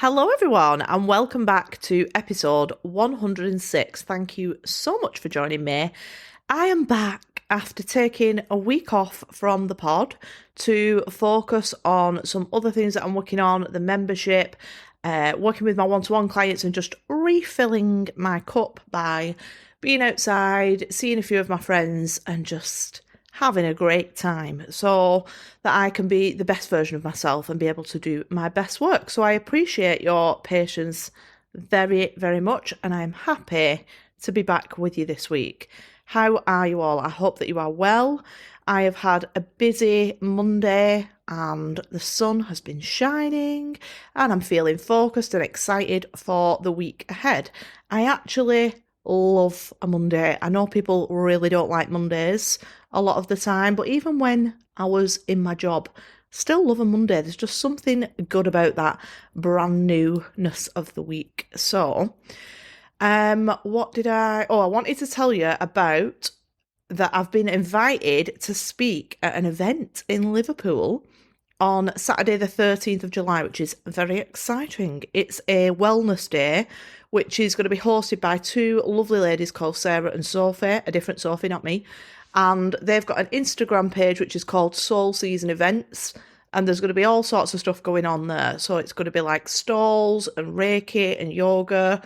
Hello, everyone, and welcome back to episode 106. Thank you so much for joining me. I am back after taking a week off from the pod to focus on some other things that I'm working on, the membership, working with my one-to-one clients, and just refilling my cup by being outside, seeing a few of my friends, and just having a great time so that I can be the best version of myself and be able to do my best work. So I appreciate your patience very, very much, and I'm happy to be back with you this week. How are you all? I hope that you are well. I have had a busy Monday and the sun has been shining and I'm feeling focused and excited for the week ahead. I actually love a Monday. I know people really don't like Mondays a lot of the time, but even when I was in my job, still love a Monday. There's just something good about that brand newness of the week. So, I wanted to tell you about that I've been invited to speak at an event in Liverpool on Saturday the 13th of July, which is very exciting. It's a wellness day, which is going to be hosted by two lovely ladies called Sarah and Sophie, a different Sophie, not me. And they've got an Instagram page, which is called Soul Season Events. And there's going to be all sorts of stuff going on there. So it's going to be like stalls and Reiki and yoga,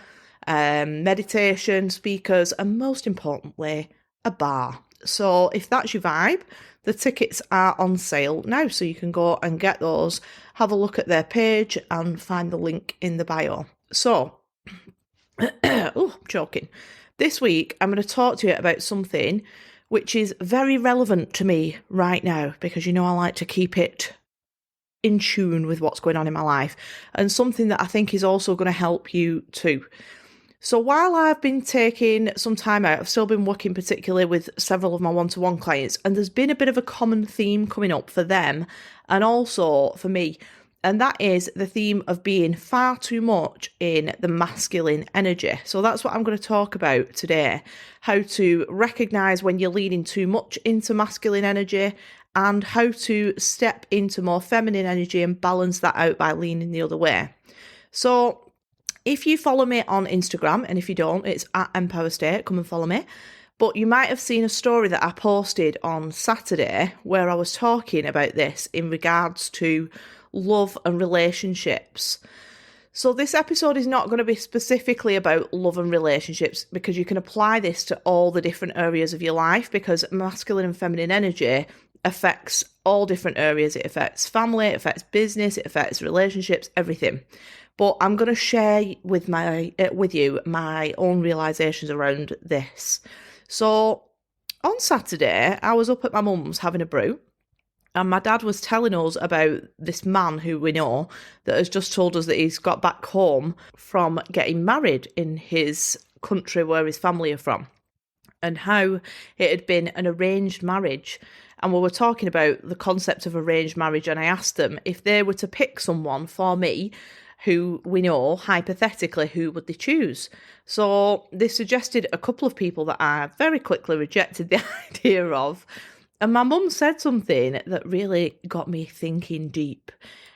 meditation, speakers, and most importantly, a bar. So if that's your vibe, the tickets are on sale now. So you can go and get those, have a look at their page and find the link in the bio. So, I'm choking. This week, I'm going to talk to you about something which is very relevant to me right now, because you know I like to keep it in tune with what's going on in my life, and something that I think is also going to help you too. So while I've been taking some time out, I've still been working particularly with several of my one-to-one clients, and there's been a bit of a common theme coming up for them and also for me. And that is the theme of being far too much in the masculine energy. So that's what I'm going to talk about today. How to recognise when you're leaning too much into masculine energy and how to step into more feminine energy and balance that out by leaning the other way. So if you follow me on Instagram, and if you don't, it's at Empower State, come and follow me. But you might have seen a story that I posted on Saturday where I was talking about this in regards to love and relationships. So this episode is not going to be specifically about love and relationships, because you can apply this to all the different areas of your life, because masculine and feminine energy affects all different areas. It affects family, it affects business, it affects relationships, everything. But I'm going to share with you my own realizations around this. So on Saturday, I was up at my mum's having a brew, and my dad was telling us about this man who we know that has just told us that he's got back home from getting married in his country where his family are from, and how it had been an arranged marriage. And we were talking about the concept of arranged marriage, and I asked them if they were to pick someone for me who we know, hypothetically, who would they choose? So they suggested a couple of people that I very quickly rejected the idea of. And my mum said something that really got me thinking deep.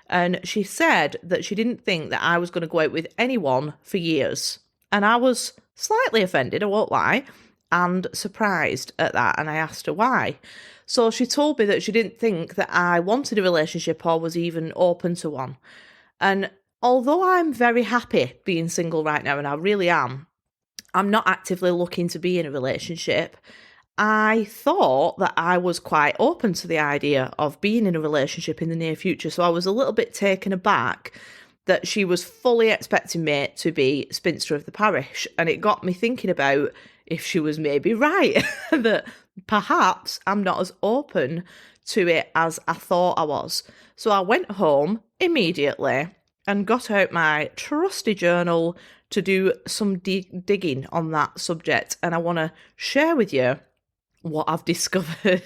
And she said that she didn't think that I was going to go out with anyone for years. And I was slightly offended, I won't lie, and surprised at that. And I asked her why. So she told me that she didn't think that I wanted a relationship or was even open to one. And although I'm very happy being single right now, and I really am, I'm not actively looking to be in a relationship. I thought that I was quite open to the idea of being in a relationship in the near future. So I was a little bit taken aback that she was fully expecting me to be spinster of the parish. And it got me thinking about if she was maybe right, that perhaps I'm not as open to it as I thought I was. So I went home immediately and got out my trusty journal to do some digging on that subject. And I want to share with you what I've discovered.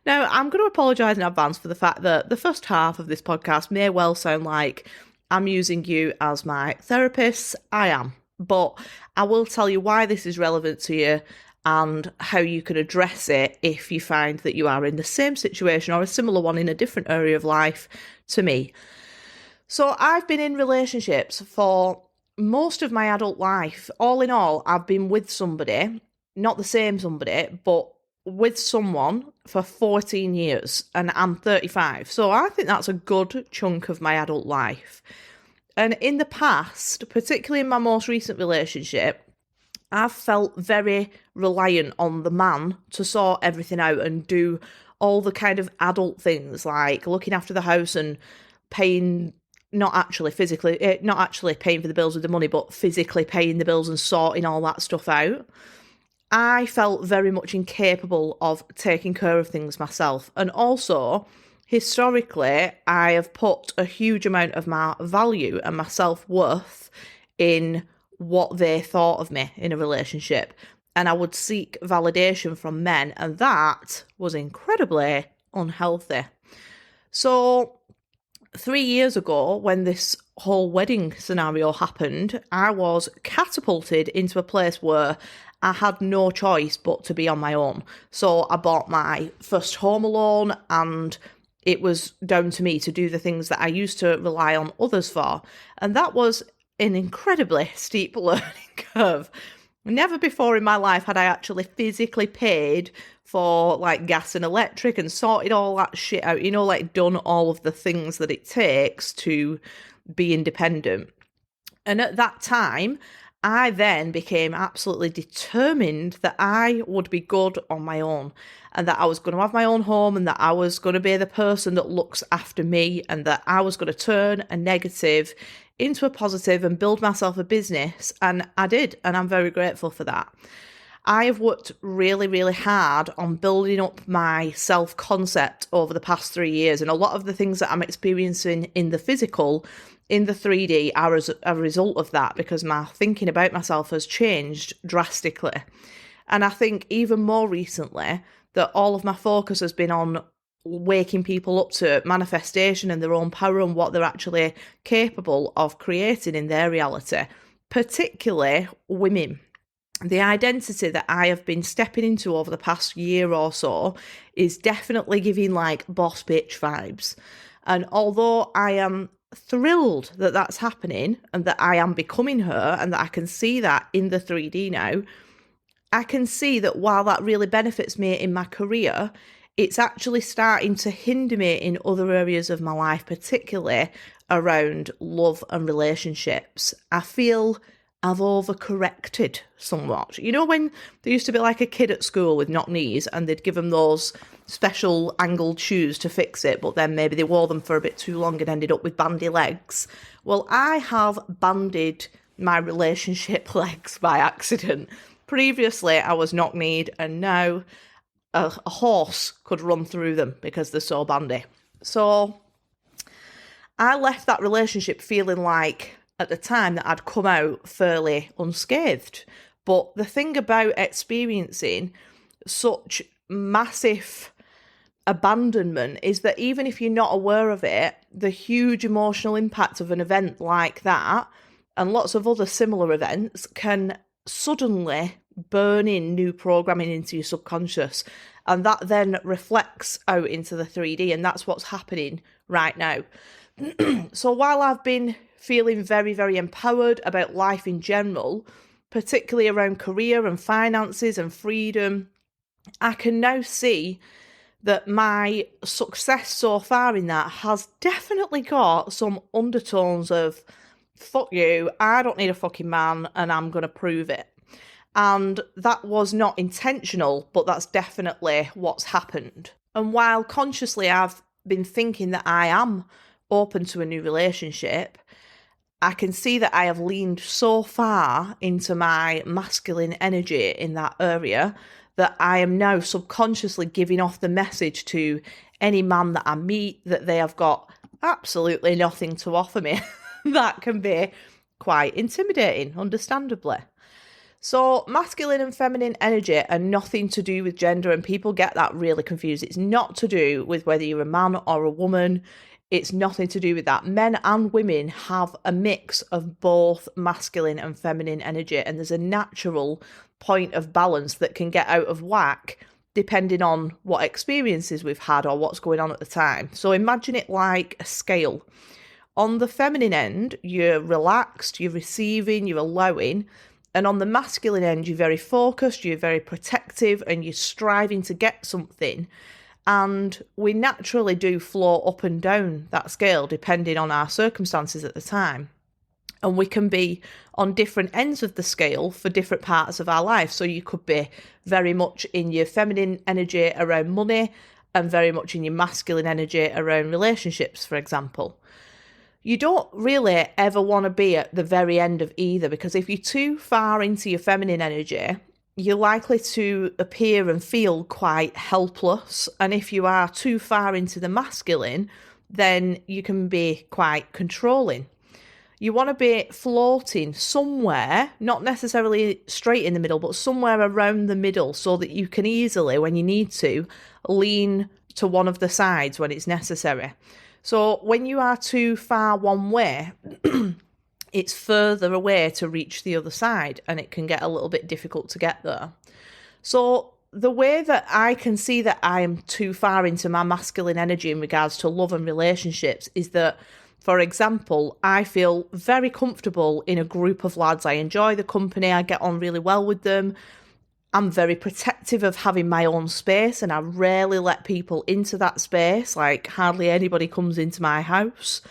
Now, I'm going to apologise in advance for the fact that the first half of this podcast may well sound like I'm using you as my therapist. I am. But I will tell you why this is relevant to you and how you can address it if you find that you are in the same situation or a similar one in a different area of life to me. So I've been in relationships for most of my adult life. All in all, I've been with somebody, not the same somebody, but with someone for 14 years, and I'm 35. So I think that's a good chunk of my adult life. And in the past, particularly in my most recent relationship, I've felt very reliant on the man to sort everything out and do all the kind of adult things like looking after the house and paying, not actually physically, not actually paying for the bills with the money, but physically paying the bills and sorting all that stuff out. I felt very much incapable of taking care of things myself. And also, historically, I have put a huge amount of my value and my self-worth in what they thought of me in a relationship. And I would seek validation from men, and that was incredibly unhealthy. So 3 years ago, when this whole wedding scenario happened, I was catapulted into a place where I had no choice but to be on my own. So I bought my first home alone, and it was down to me to do the things that I used to rely on others for. And that was an incredibly steep learning curve. Never before in my life had I actually physically paid for like gas and electric and sorted all that shit out, like done all of the things that it takes to be independent. And at that time, I then became absolutely determined that I would be good on my own and that I was going to have my own home and that I was going to be the person that looks after me and that I was going to turn a negative into a positive and build myself a business. And I did, and I'm very grateful for that. I have worked really, really hard on building up my self-concept over the past 3 years, and a lot of the things that I'm experiencing in the physical, in the 3D, are as a result of that, because my thinking about myself has changed drastically. And I think even more recently that all of my focus has been on waking people up to manifestation and their own power and what they're actually capable of creating in their reality, particularly women. The identity that I have been stepping into over the past year or so is definitely giving like boss bitch vibes. And although I am thrilled that that's happening and that I am becoming her and that I can see that in the 3D now, I can see that while that really benefits me in my career, it's actually starting to hinder me in other areas of my life, particularly around love and relationships. I feel I've overcorrected somewhat. When there used to be like a kid at school with knock knees and they'd give them those special angled shoes to fix it, but then maybe they wore them for a bit too long and ended up with bandy legs. Well, I have banded my relationship legs by accident. Previously, I was knock-kneed, and now a horse could run through them because they're so bandy. So I left that relationship feeling like, at the time, that I'd come out fairly unscathed. But the thing about experiencing such massive abandonment is that even if you're not aware of it, the huge emotional impact of an event like that and lots of other similar events can suddenly burn in new programming into your subconscious, and that then reflects out into the 3D, and that's what's happening right now. So while I've been feeling very, very empowered about life in general, particularly around career and finances and freedom, I can now see that my success so far in that has definitely got some undertones of, fuck you, I don't need a fucking man and I'm going to prove it. And that was not intentional, but that's definitely what's happened. And while consciously I've been thinking that I am open to a new relationship, I can see that I have leaned so far into my masculine energy in that area that I am now subconsciously giving off the message to any man that I meet that they have got absolutely nothing to offer me. That can be quite intimidating, understandably. So masculine and feminine energy are nothing to do with gender, and people get that really confused. It's not to do with whether you're a man or a woman. It's nothing to do with that. Men and women have a mix of both masculine and feminine energy, and there's a natural point of balance that can get out of whack depending on what experiences we've had or what's going on at the time. So imagine it like a scale on the feminine end, you're relaxed, you're receiving, you're allowing. And on the masculine end, you're very focused, you're very protective, and you're striving to get something. And we naturally do flow up and down that scale depending on our circumstances at the time. And we can be on different ends of the scale for different parts of our life. So you could be very much in your feminine energy around money and very much in your masculine energy around relationships, for example. You don't really ever want to be at the very end of either, because if you're too far into your feminine energy, you're likely to appear and feel quite helpless. And if you are too far into the masculine, then you can be quite controlling. You want to be floating somewhere, not necessarily straight in the middle, but somewhere around the middle so that you can easily, when you need to, lean to one of the sides when it's necessary. So when you are too far one way, it's further away to reach the other side, and it can get a little bit difficult to get there. So the way that I can see that I am too far into my masculine energy in regards to love and relationships is that, for example, I feel very comfortable in a group of lads. I enjoy the company. I get on really well with them. I'm very protective of having my own space, and I rarely let people into that space. Like, hardly anybody comes into my house.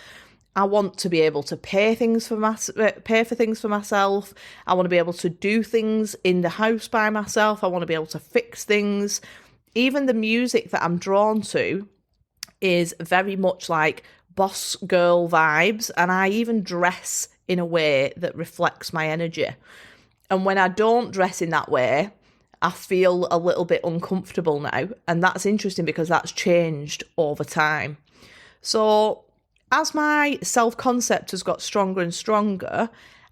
I want to be able to pay for things for myself. I want to be able to do things in the house by myself. I want to be able to fix things. Even the music that I'm drawn to is very much like boss girl vibes, and I even dress in a way that reflects my energy. And when I don't dress in that way, I feel a little bit uncomfortable now, and that's interesting because that's changed over time. So as my self-concept has got stronger and stronger,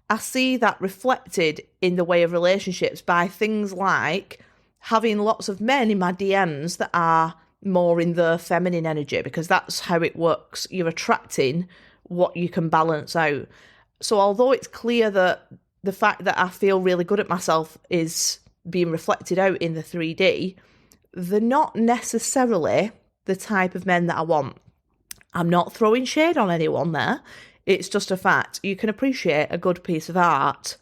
I see that reflected in the way of relationships by things like having lots of men in my DMs that are more in the feminine energy, because that's how it works. You're attracting what you can balance out. So although it's clear that the fact that I feel really good at myself is being reflected out in the 3D, they're not necessarily the type of men that I want. I'm not throwing shade on anyone there. It's just a fact. You can appreciate a good piece of art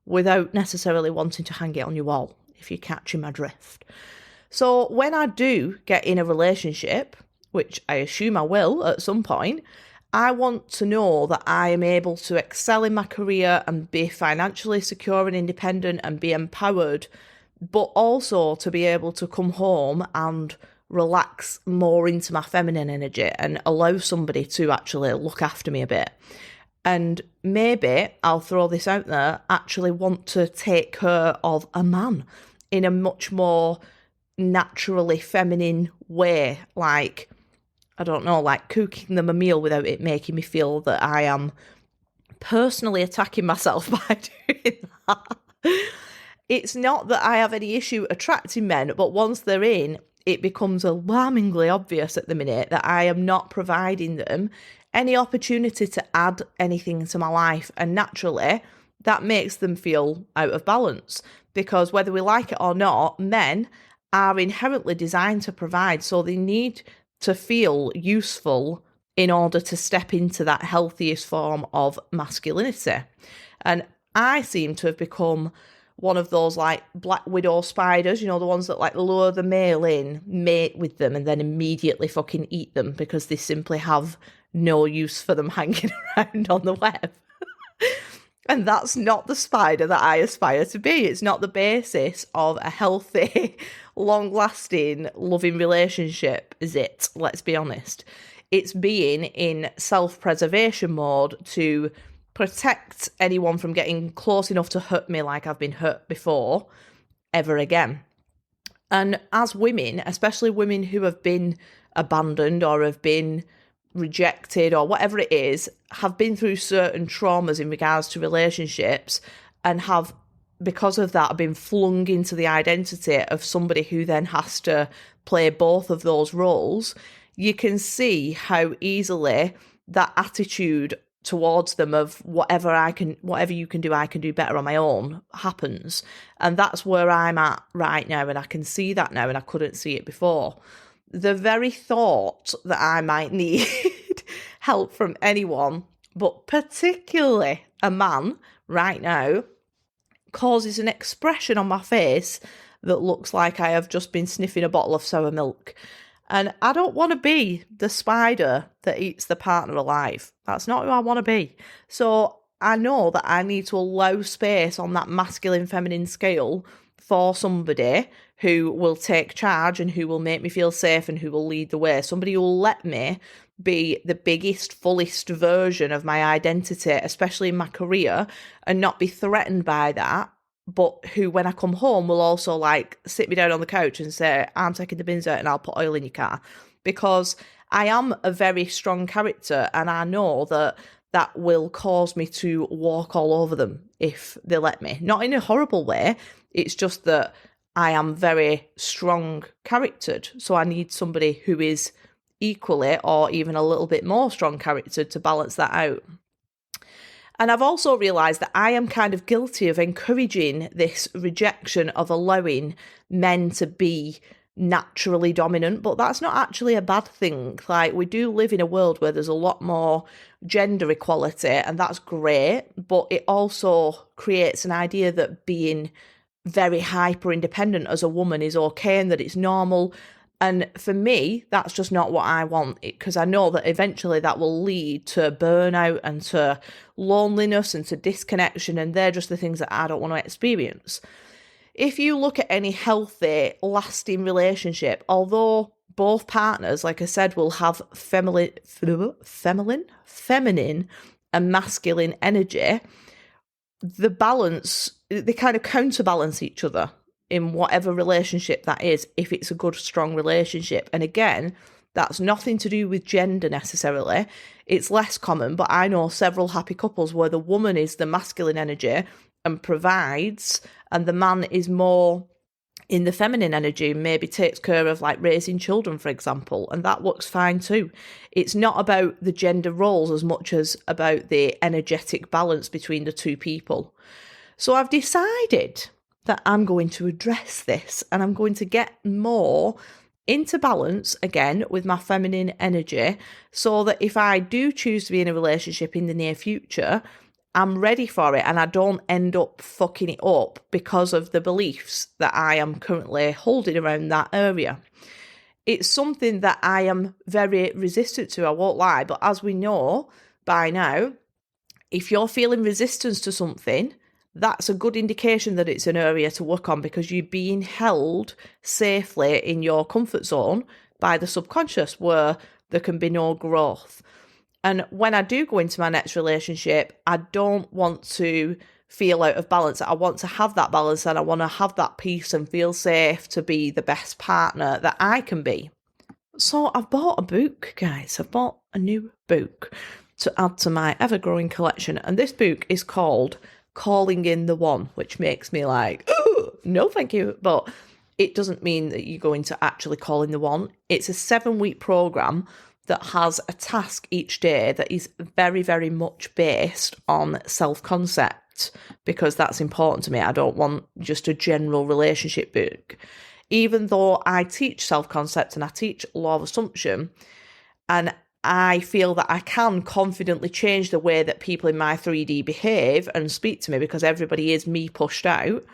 without necessarily wanting to hang it on your wall, if you're catching my drift. So when I do get in a relationship, which I assume I will at some point, I want to know that I am able to excel in my career and be financially secure and independent and be empowered, but also to be able to come home and relax more into my feminine energy and allow somebody to actually look after me a bit. And maybe, I'll throw this out there, actually want to take care of a man in a much more naturally feminine way, like, I don't know, like cooking them a meal without it making me feel that I am personally attacking myself by doing that. It's not that I have any issue attracting men, but once they're in, it becomes alarmingly obvious at the minute that I am not providing them any opportunity to add anything to my life. And naturally, that makes them feel out of balance, because whether we like it or not, men are inherently designed to provide, so they need to feel useful in order to step into that healthiest form of masculinity. And I seem to have become one of those like black widow spiders, you know, the ones that like lure the male in, mate with them, and then immediately fucking eat them because they simply have no use for them hanging around on the web. And that's not the spider that I aspire to be. It's not the basis of a healthy, long-lasting, loving relationship, is it? Let's be honest. It's being in self-preservation mode to protect anyone from getting close enough to hurt me like I've been hurt before, ever again. And as women, especially women who have been abandoned or have been rejected or whatever it is, have been through certain traumas in regards to relationships and have, because of that, been flung into the identity of somebody who then has to play both of those roles, you can see how easily that attitude towards them of whatever you can do, I can do better on my own happens. And that's where I'm at right now, and I can see that now, and I couldn't see it before. The very thought that I might need help from anyone but particularly a man right now causes an expression on my face that looks like I have just been sniffing a bottle of sour milk. And I don't want to be the spider that eats the partner alive. That's not who I want to be. So I know that I need to allow space on that masculine feminine scale for somebody who will take charge and who will make me feel safe and who will lead the way. Somebody who will let me be the biggest, fullest version of my identity, especially in my career, and not be threatened by that. But who, when I come home, will also like sit me down on the couch and say, I'm taking the bins out and I'll put oil in your car. Because I am a very strong character and I know that that will cause me to walk all over them if they let me. Not in a horrible way. It's just that I am very strong charactered. So I need somebody who is equally or even a little bit more strong charactered to balance that out. And I've also realised that I am kind of guilty of encouraging this rejection of allowing men to be naturally dominant, but that's not actually a bad thing. Like, we do live in a world where there's a lot more gender equality, and that's great, but it also creates an idea that being very hyper independent as a woman is okay and that it's normal. And for me, that's just not what I want, because I know that eventually that will lead to burnout and to loneliness and to disconnection, and they're just the things that I don't want to experience. If you look at any healthy, lasting relationship, although both partners, like I said, will have feminine and masculine energy, the balance, they kind of counterbalance each other in whatever relationship that is, if it's a good, strong relationship. And again, that's nothing to do with gender necessarily. It's less common, but I know several happy couples where the woman is the masculine energy and provides, and the man is more in the feminine energy, maybe takes care of like raising children, for example, and that works fine too. It's not about the gender roles as much as about the energetic balance between the two people. So I've decided that I'm going to address this and I'm going to get more into balance again with my feminine energy, so that if I do choose to be in a relationship in the near future, I'm ready for it and I don't end up fucking it up because of the beliefs that I am currently holding around that area. It's something that I am very resistant to, I won't lie, but as we know by now, if you're feeling resistance to something, that's a good indication that it's an area to work on, because you're being held safely in your comfort zone by the subconscious where there can be no growth. And when I do go into my next relationship, I don't want to feel out of balance. I want to have that balance and I want to have that peace and feel safe to be the best partner that I can be. So I've bought a book, guys. I've bought a new book to add to my ever-growing collection. And this book is called Calling in the One, which makes me like, oh, no thank you. But it doesn't mean that you're going to actually call in the one. It's a 7-week program that has a task each day that is very, very much based on self-concept, because that's important to me. I don't want just a general relationship book. Even though I teach self-concept and I teach law of assumption, and I feel that I can confidently change the way that people in my 3D behave and speak to me, because everybody is me pushed out,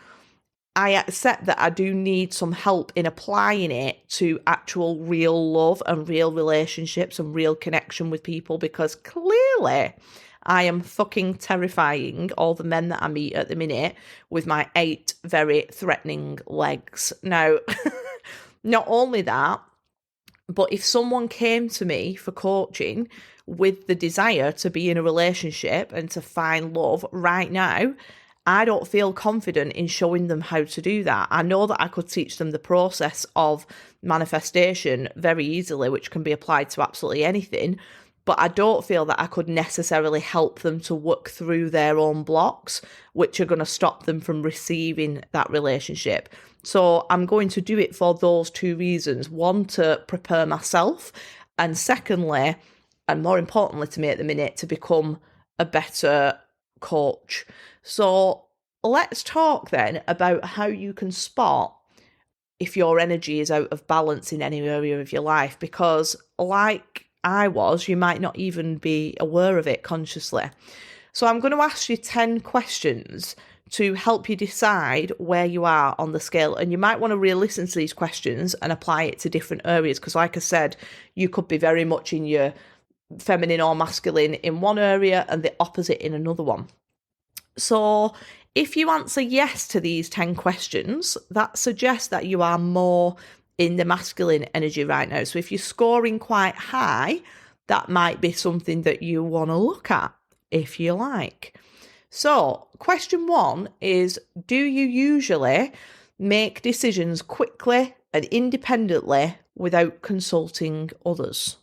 I accept that I do need some help in applying it to actual real love and real relationships and real connection with people, because clearly I am fucking terrifying all the men that I meet at the minute with my 8 very threatening legs. Now, not only that, but if someone came to me for coaching with the desire to be in a relationship and to find love right now, I don't feel confident in showing them how to do that. I know that I could teach them the process of manifestation very easily, which can be applied to absolutely anything, but I don't feel that I could necessarily help them to work through their own blocks, which are going to stop them from receiving that relationship. So I'm going to do it for those 2 reasons. One, to prepare myself, and secondly, and more importantly to me at the minute, to become a better coach. So let's talk then about how you can spot if your energy is out of balance in any area of your life, because like I was, you might not even be aware of it consciously. So I'm going to ask you 10 questions to help you decide where you are on the scale. And you might want to re-listen to these questions and apply it to different areas. Because like I said, you could be very much in your feminine or masculine in one area and the opposite in another one. So if you answer yes to these 10 questions, that suggests that you are more in the masculine energy right now. So if you're scoring quite high, that might be something that you want to look at, if you like. So question 1 is, do you usually make decisions quickly and independently without consulting others?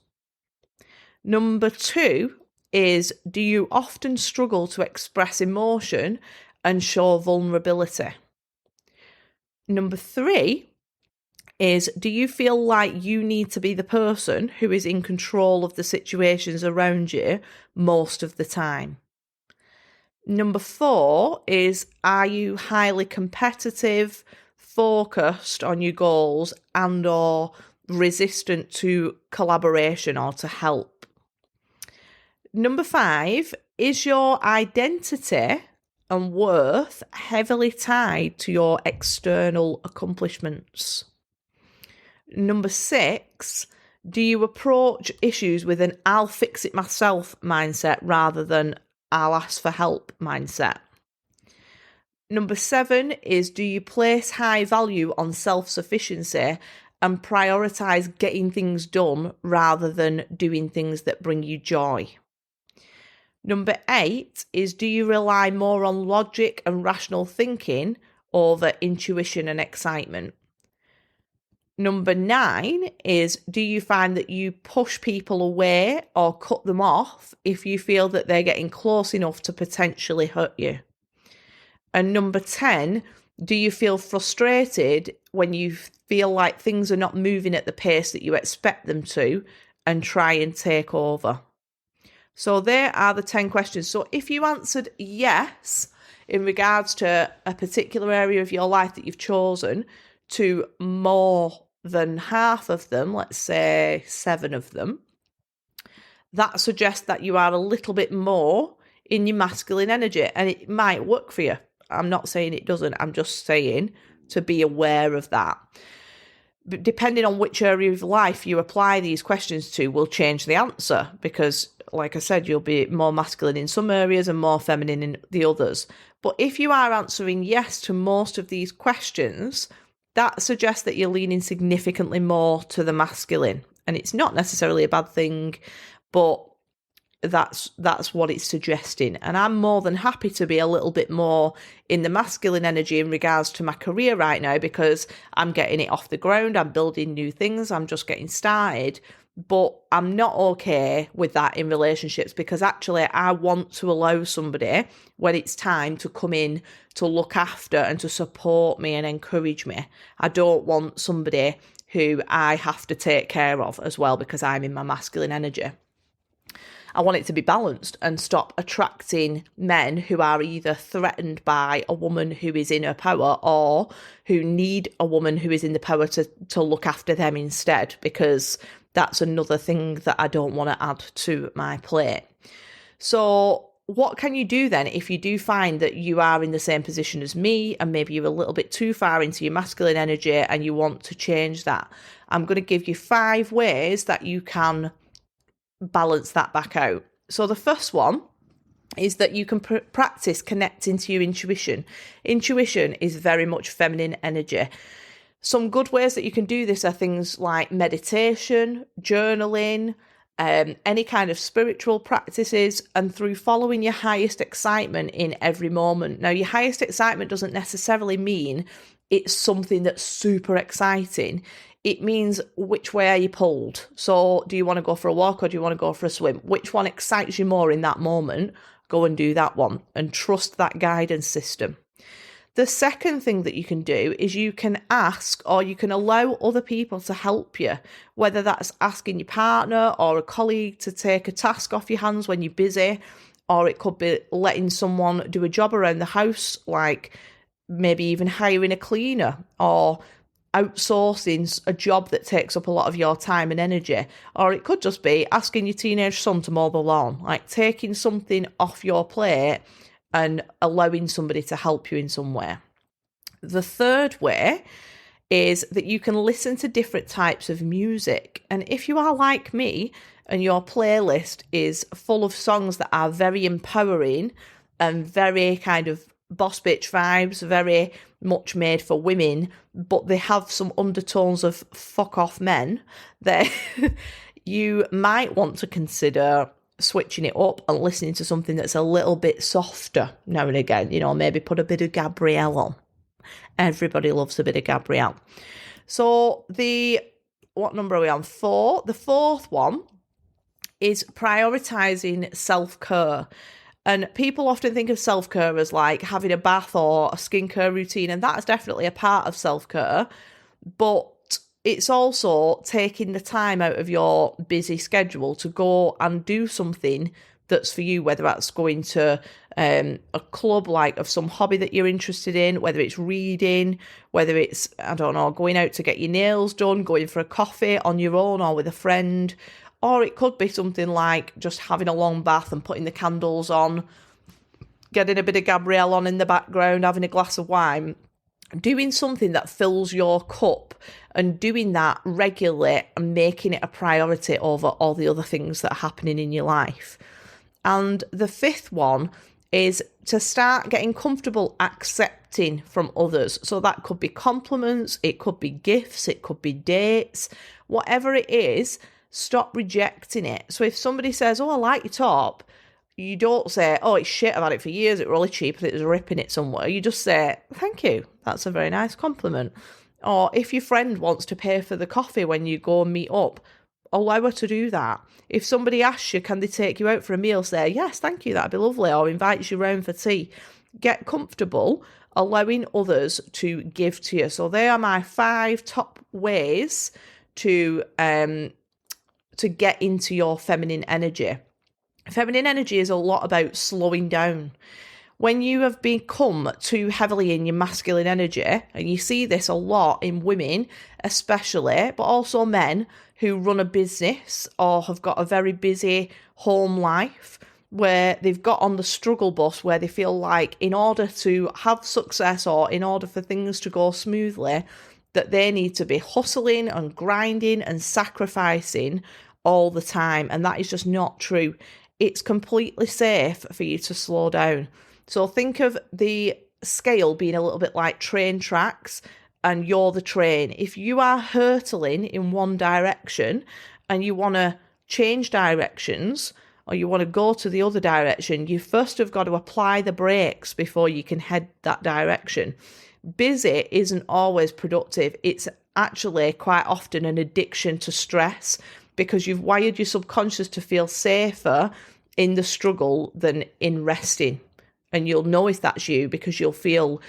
Number 2 is, do you often struggle to express emotion and show vulnerability? Number 3 is, do you feel like you need to be the person who is in control of the situations around you most of the time? Number 4 is, are you highly competitive, focused on your goals, and or resistant to collaboration or to help? Number 5, is your identity and worth heavily tied to your external accomplishments? Number 6, do you approach issues with an I'll fix it myself mindset rather than I'll ask for help mindset? Number 7 is, do you place high value on self-sufficiency and prioritise getting things done rather than doing things that bring you joy? Number 8 is, do you rely more on logic and rational thinking over intuition and excitement? Number 9 is, do you find that you push people away or cut them off if you feel that they're getting close enough to potentially hurt you? And number 10, do you feel frustrated when you feel like things are not moving at the pace that you expect them to and try and take over? So there are the 10 questions. So if you answered yes in regards to a particular area of your life that you've chosen to more than half of them, let's say 7 of them, that suggests that you are a little bit more in your masculine energy, and it might work for you. I'm not saying it doesn't. I'm just saying to be aware of that. But depending on which area of life you apply these questions to will change the answer, because like I said, you'll be more masculine in some areas and more feminine in the others. But if you are answering yes to most of these questions, that suggests that you're leaning significantly more to the masculine. And it's not necessarily a bad thing, but that's what it's suggesting. And I'm more than happy to be a little bit more in the masculine energy in regards to my career right now, because I'm getting it off the ground, I'm building new things, I'm just getting started. But I'm not okay with that in relationships, because actually I want to allow somebody when it's time to come in to look after and to support me and encourage me. I don't want somebody who I have to take care of as well because I'm in my masculine energy. I want it to be balanced and stop attracting men who are either threatened by a woman who is in her power or who need a woman who is in the power to look after them instead, because that's another thing that I don't want to add to my plate. So what can you do then if you do find that you are in the same position as me and maybe you're a little bit too far into your masculine energy and you want to change that? I'm going to give you 5 ways that you can balance that back out. So the first one is that you can practice connecting to your intuition. Intuition is very much feminine energy. Some good ways that you can do this are things like meditation, journaling, any kind of spiritual practices, and through following your highest excitement in every moment. Now, your highest excitement doesn't necessarily mean it's something that's super exciting. It means which way are you pulled? So do you want to go for a walk or do you want to go for a swim? Which one excites you more in that moment? Go and do that one and trust that guidance system. The second thing that you can do is you can ask or you can allow other people to help you, whether that's asking your partner or a colleague to take a task off your hands when you're busy, or it could be letting someone do a job around the house, like maybe even hiring a cleaner or outsourcing a job that takes up a lot of your time and energy, or it could just be asking your teenage son to mow the lawn, like taking something off your plate and allowing somebody to help you in some way. The third way is that you can listen to different types of music. And if you are like me and your playlist is full of songs that are very empowering and very kind of boss bitch vibes, very much made for women, but they have some undertones of fuck off men, then you might want to consider switching it up and listening to something that's a little bit softer now and again. Maybe put a bit of Gabrielle on. Everybody loves a bit of Gabrielle. So what number are we on? 4. The fourth one is prioritizing self-care. And people often think of self-care as like having a bath or a skincare routine, and that's definitely a part of self-care. But it's also taking the time out of your busy schedule to go and do something that's for you, whether that's going to a club like of some hobby that you're interested in, whether it's reading, whether it's, I don't know, going out to get your nails done, going for a coffee on your own or with a friend. Or it could be something like just having a long bath and putting the candles on, getting a bit of Gabrielle on in the background, having a glass of wine, doing something that fills your cup and doing that regularly and making it a priority over all the other things that are happening in your life. And the fifth one is to start getting comfortable accepting from others. So that could be compliments, it could be gifts, it could be dates, whatever it is. Stop rejecting it. So if somebody says, oh, I like your top, you don't say, oh, it's shit, I've had it for years, it's really cheap, and it was ripping it somewhere. You just say, thank you, that's a very nice compliment. Or if your friend wants to pay for the coffee when you go and meet up, allow her to do that. If somebody asks you, can they take you out for a meal, say, yes, thank you, that'd be lovely, or invites you round for tea. Get comfortable allowing others to give to you. So they are my 5 top ways to get into your feminine energy. Feminine energy is a lot about slowing down. When you have become too heavily in your masculine energy, and you see this a lot in women especially, but also men who run a business or have got a very busy home life, where they've got on the struggle bus, where they feel like in order to have success or in order for things to go smoothly, that they need to be hustling and grinding and sacrificing all the time. And that is just not true. It's completely safe for you to slow down. So think of the scale being a little bit like train tracks, and you're the train. If you are hurtling in one direction and you want to change directions, or you want to go to the other direction, you first have got to apply the brakes before you can head that direction. Busy isn't always productive. It's actually quite often an addiction to stress, because you've wired your subconscious to feel safer in the struggle than in resting. And you'll know if that's you, because you'll feel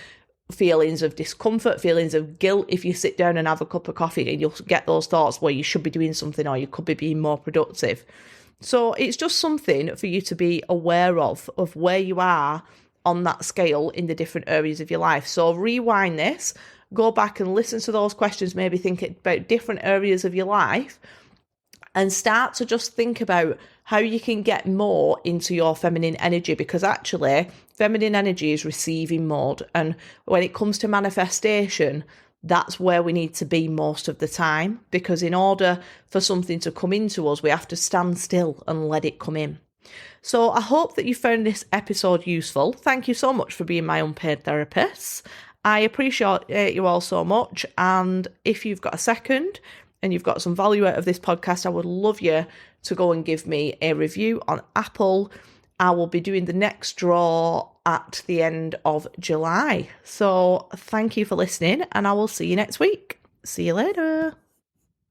feelings of discomfort, feelings of guilt if you sit down and have a cup of coffee, and you'll get those thoughts where you should be doing something or you could be being more productive. So it's just something for you to be aware of where you are on that scale in the different areas of your life. So rewind this, go back and listen to those questions, maybe think about different areas of your life, and start to just think about how you can get more into your feminine energy, because actually feminine energy is receiving mode. And when it comes to manifestation, that's where we need to be most of the time, because in order for something to come into us, we have to stand still and let it come in. So I hope that you found this episode useful. Thank you so much for being my unpaid therapist. I appreciate you all so much. And if you've got a second and you've got some value out of this podcast, I would love you to go and give me a review on Apple. I will be doing the next draw at the end of July. So thank you for listening, and I will see you next week. See you later.